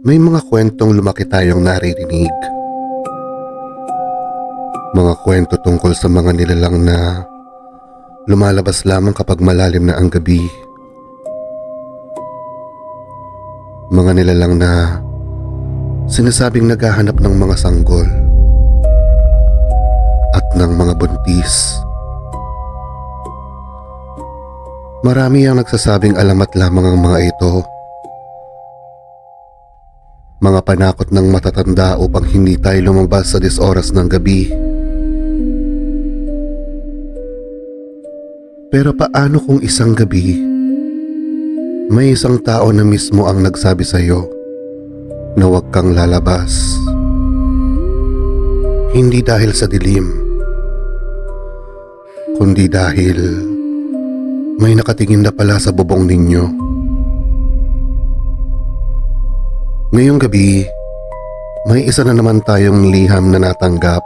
May mga kwentong lumaki tayong naririnig. Mga kwento tungkol sa mga nilalang na lumalabas lamang kapag malalim na ang gabi. Mga nilalang na sinasabing naghahanap ng mga sanggol at ng mga buntis. Marami ang nagsasabing alamat lamang ang mga ito. Mga panakot ng matatanda upang hindi tayo lumabas sa 10 oras ng gabi. Pero paano kung isang gabi, may isang tao na mismo ang nagsabi sa iyo na huwag kang lalabas? Hindi dahil sa dilim, kundi dahil may nakatingin na pala sa bubong ninyo. Ngayong gabi, may isa na naman tayong liham na natanggap.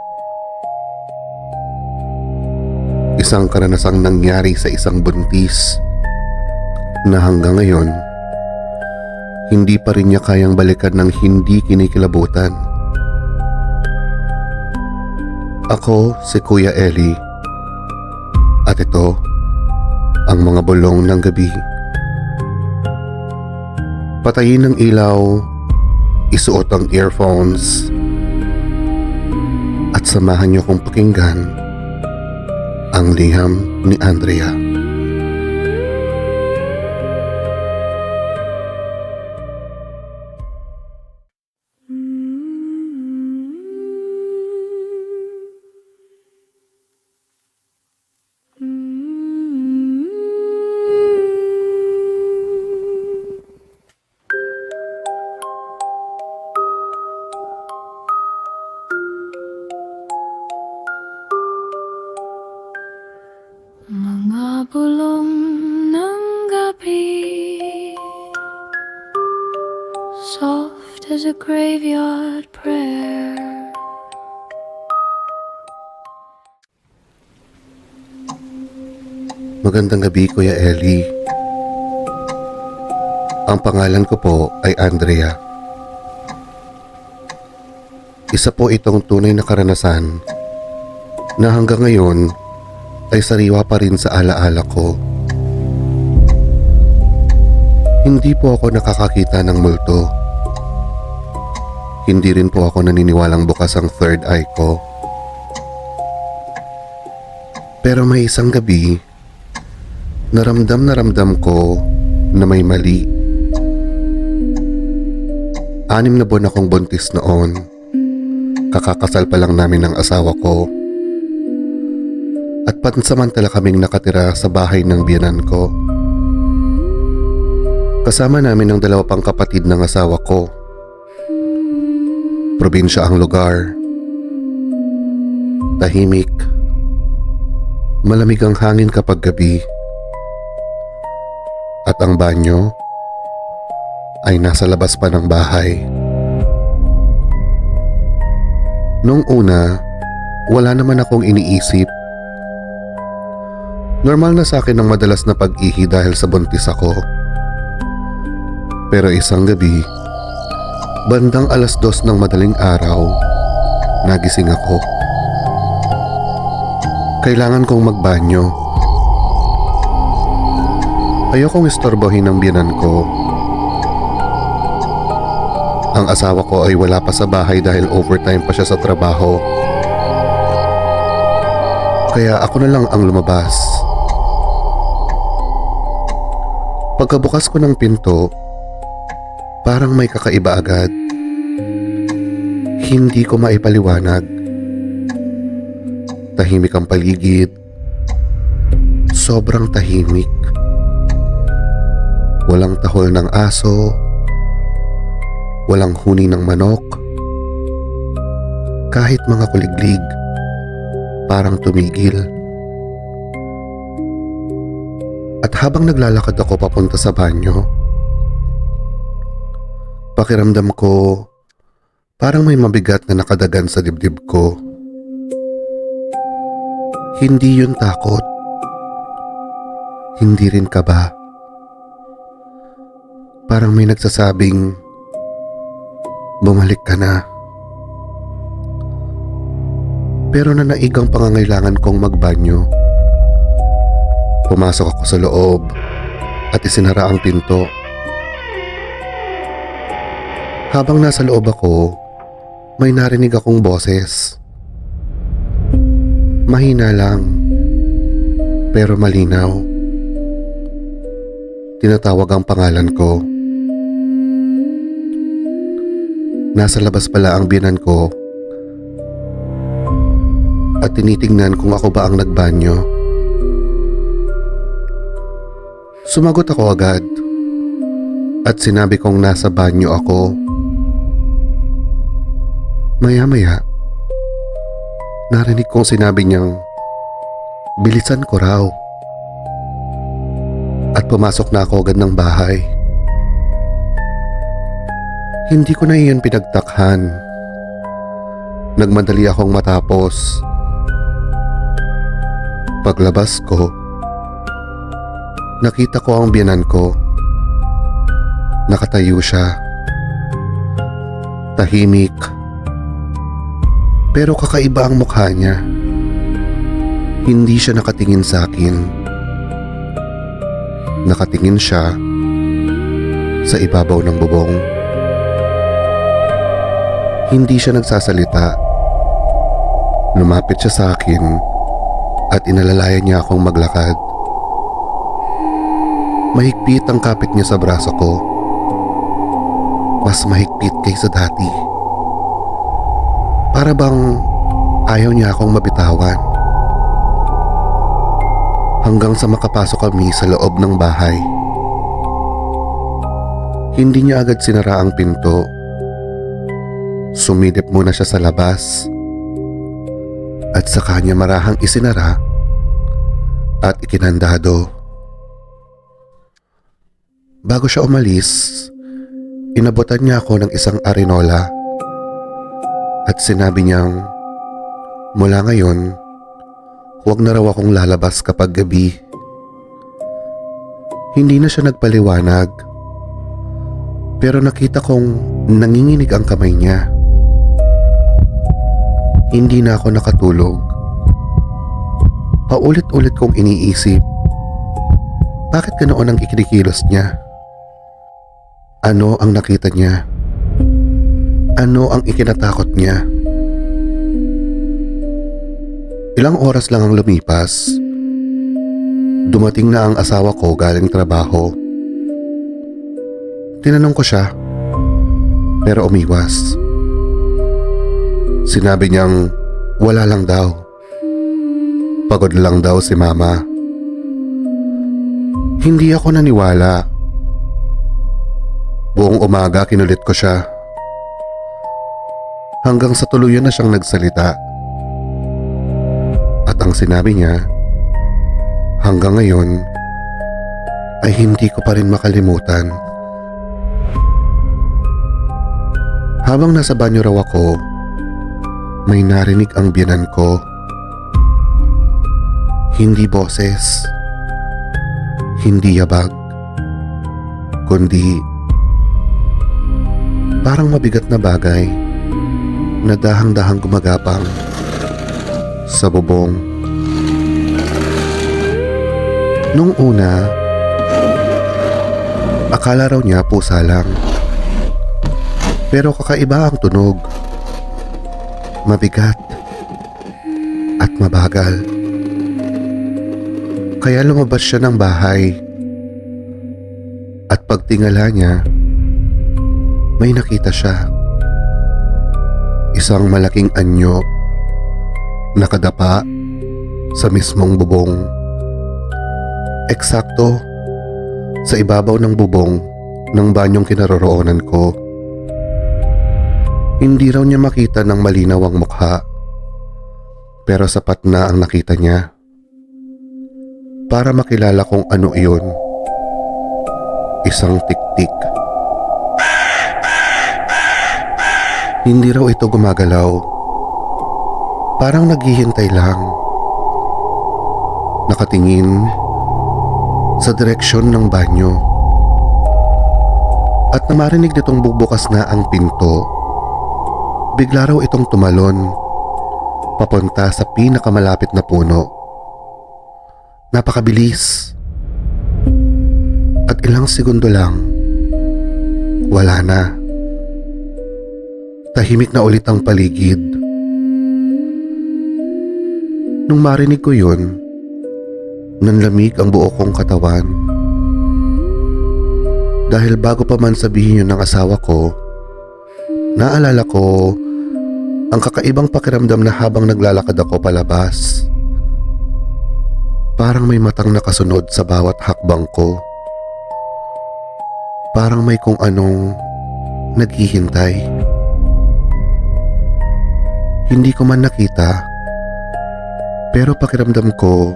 Isang karanasang nangyari sa isang buntis na hanggang ngayon, hindi pa rin niya kayang balikan ng hindi kinikilabutan. Ako si Kuya Eli at ito ang mga bulong ng gabi. Patayin ang ilaw, isuot ang earphones at samahan niyo kong pakinggan ang liham ni Andrea. Mga bulong ng gabi, soft as a graveyard prayer. Magandang gabi, Kuya Eli. Ang pangalan ko po ay Andrea. Isa po itong tunay na karanasan na hanggang ngayon ay sariwa pa rin sa alaala ko. Hindi po ako nakakakita ng multo. Hindi rin po ako naniniwalang bukas ang third eye ko. Pero may isang gabi, na ramdam ko na may mali. 6 na buwan akong buntis noon. Kakakasal pa lang namin ng asawa ko. At pansamantala kaming nakatira sa bahay ng biyenan ko. Kasama namin ang 2 pang kapatid ng asawa ko. Probinsya ang lugar. Tahimik. Malamig ang hangin kapag gabi. At ang banyo ay nasa labas pa ng bahay. Noong una, wala naman akong iniisip. Normal na sa akin ang madalas na pag-ihi dahil sa buntis ako. Pero isang gabi, bandang 2:00 ng madaling araw, nagising ako. Kailangan kong magbanyo. Ayokong istorbohin ang biyenan ko. Ang asawa ko ay wala pa sa bahay dahil overtime pa siya sa trabaho. Kaya ako na lang ang lumabas. Pagkabukas ko ng pinto, parang may kakaiba agad. Hindi ko maipaliwanag. Tahimik ang paligid. Sobrang tahimik. Walang tahol ng aso. Walang huni ng manok. Kahit mga kuliglig, parang tumigil. At habang naglalakad ako papunta sa banyo, pakiramdam ko parang may mabigat na nakadagan sa dibdib ko. Hindi yun takot. Hindi rin kaba. Parang may nagsasabing, bumalik ka na. Pero nanaig ang pangangailangan kong magbanyo. Pumasok ako sa loob at isinara ang pinto. Habang nasa loob ako, may narinig akong boses. Mahina lang, pero malinaw. Tinatawag ang pangalan ko. Nasa labas pala ang biyenan ko at tinitingnan kung ako ba ang nagbanyo. Sumagot ako agad at sinabi kong nasa banyo ako. Maya-maya, narinig kong sinabi niyang bilisan ko raw. At pumasok na ako agad ng bahay. Hindi ko na iyon pinagtakhan. Nagmadali akong matapos. Paglabas ko, nakita ko ang biyenan ko. Nakatayo siya. Tahimik. Pero kakaiba ang mukha niya. Hindi siya nakatingin sa akin. Nakatingin siya sa ibabaw ng bubong. Hindi siya nagsasalita. Lumapit siya sa akin at inalalayan niya akong maglakad. Mahigpit ang kapit niya sa braso ko. Mas mahigpit kaysa dati. Para bang ayaw niya akong mabitawan. Hanggang sa makapasok kami sa loob ng bahay. Hindi niya agad sinara ang pinto. Sumilip muna siya sa labas. At saka niya marahang isinara at ikinandado. Bago siya umalis, inabutan niya ako ng isang arinola at sinabi niyang mula ngayon, huwag na raw akong lalabas kapag gabi. Hindi na siya nagpaliwanag, pero nakita kong nanginginig ang kamay niya. Hindi na ako nakatulog. Paulit-ulit kong iniisip, bakit ganoon ang ikinikilos niya? Ano ang nakita niya? Ano ang ikinatakot niya? Ilang oras lang ang lumipas. Dumating na ang asawa ko galing trabaho. Tinanong ko siya, pero umiwas. Sinabi niyang wala lang daw. Pagod lang daw si mama. Hindi ako naniwala. Buong umaga kinulit ko siya. Hanggang sa tuluyan na siyang nagsalita. At ang sinabi niya, hanggang ngayon ay hindi ko pa rin makalimutan. Habang nasa banyo raw ako, may narinig ang biyenan ko. Hindi boses, hindi yabag, kundi parang mabigat na bagay na dahang-dahang gumagapang sa bubong. Nung una, akala raw niya pusa lang. Pero kakaiba ang tunog. Mabigat at mabagal. Kaya lumabas siya ng bahay. At pagtingala niya, may nakita siya. Isang malaking anyo nakadapa sa mismong bubong. Eksakto sa ibabaw ng bubong ng banyong kinaroroonan ko. Hindi raw niya makita ng malinaw ang mukha, pero sapat na ang nakita niya para makilala kung ano iyon. Isang tiktik. Hindi raw ito gumagalaw. Parang naghihintay lang. Nakatingin sa direksyon ng banyo. At namarinig nitong bubukas na ang pinto bigla raw itong tumalon papunta sa pinakamalapit na puno. Napakabilis. At ilang segundo lang, wala na. Tahimik na ulit ang paligid. Nung marinig ko yun, nanlamig ang buo kong katawan. Dahil bago pa man sabihin yun ng asawa ko, naalala ko ang kakaibang pakiramdam na habang naglalakad ako palabas. Parang may matang nakasunod sa bawat hakbang ko. Parang may kung anong naghihintay. Hindi ko man nakita, pero pakiramdam ko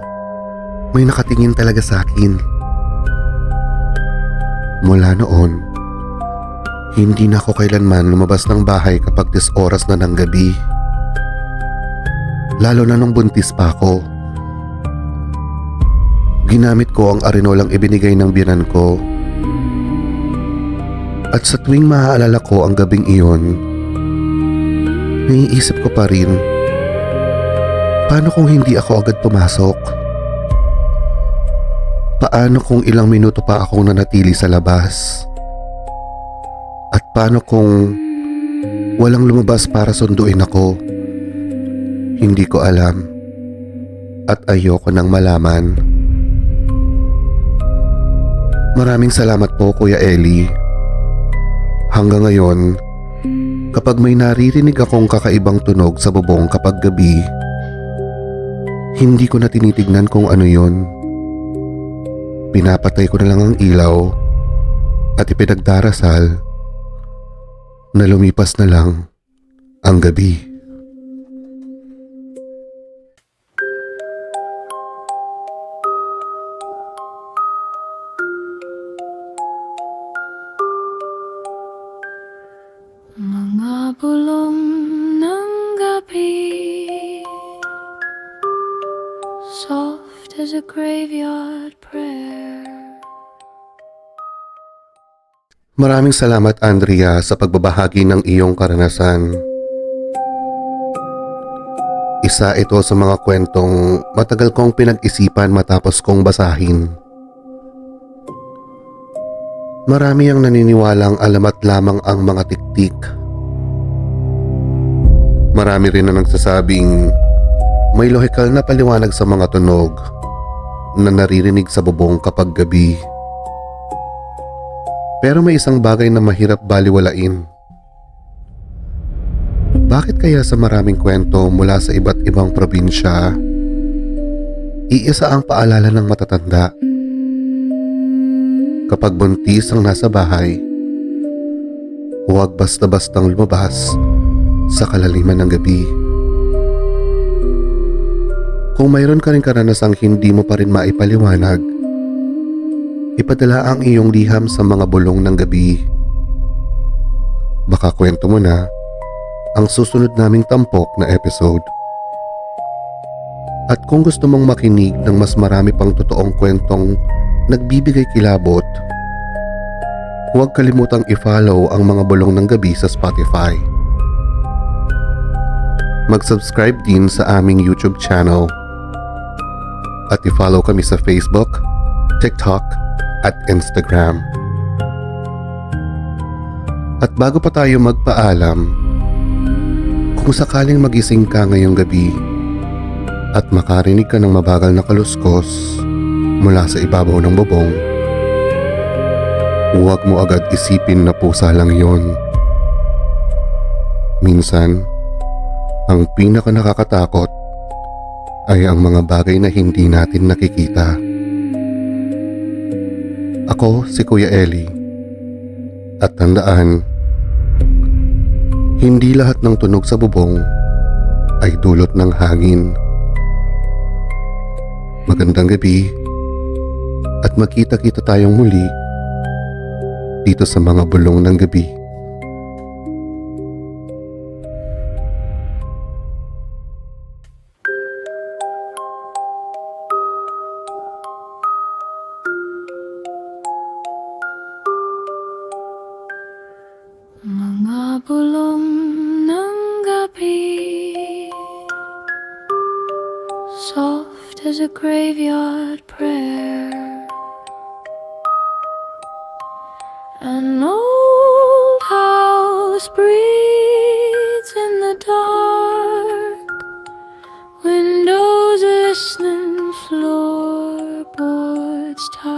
may nakatingin talaga sa akin. Mula noon, hindi na ako kailanman lumabas ng bahay kapag 10 oras na ng gabi. Lalo na nung buntis pa ako. Ginamit ko ang arinolang ibinigay ng biyenan ko. At sa tuwing maaalala ko ang gabing iyon, naiisip ko pa rin, paano kung hindi ako agad pumasok? Paano kung ilang minuto pa akong nanatili sa labas? At paano kung walang lumabas para sunduin ako? Hindi ko alam at ayoko nang malaman. Maraming salamat po, Kuya Eli. Hanggang ngayon, kapag may naririnig akong kakaibang tunog sa bubong kapag gabi, hindi ko na tinitignan kung ano yon. Pinapatay ko na lang ang ilaw at ipinagdarasal na lumipas na lang ang gabi. Mga bulong ng gabi, soft as a graveyard prayer. Maraming salamat, Andrea, sa pagbabahagi ng iyong karanasan. Isa ito sa mga kwentong matagal kong pinag-isipan matapos kong basahin. Marami ang naniniwalang alamat lamang ang mga tiktik. Marami rin na nagsasabing may lohikal na paliwanag sa mga tunog na naririnig sa bubong kapag gabi. Pero may isang bagay na mahirap baliwalain. Bakit kaya sa maraming kwento mula sa iba't ibang probinsya, iisa ang paalala ng matatanda? Kapag buntis ang nasa bahay, huwag basta-bastang lumabas sa kalaliman ng gabi. Kung mayroon ka rin karanasang hindi mo pa rin maipaliwanag, ipadala ang iyong liham sa mga bulong ng gabi. Baka kwento mo na ang susunod naming tampok na episode. At kung gusto mong makinig ng mas marami pang totoong kwentong nagbibigay kilabot, huwag kalimutang i-follow ang mga bulong ng gabi sa Spotify. Mag-subscribe din sa aming YouTube channel at i-follow kami sa Facebook, TikTok at Instagram. At bago pa tayo magpaalam, kung sakaling magising ka ngayong gabi at makarinig ka ng mabagal na kaluskos mula sa ibabaw ng bubong, huwag mo agad isipin na pusa lang yon. Minsan, ang pinaka nakakatakot ay ang mga bagay na hindi natin nakikita. Ako si Kuya Eli. At tandaan, hindi lahat ng tunog sa bubong ay dulot ng hangin. Magandang gabi at magkita-kita tayong muli dito sa mga bulong ng gabi. Mga bulong ng repeat, soft as a graveyard prayer. An old house breathes in the dark, windows listening, floorboards tired.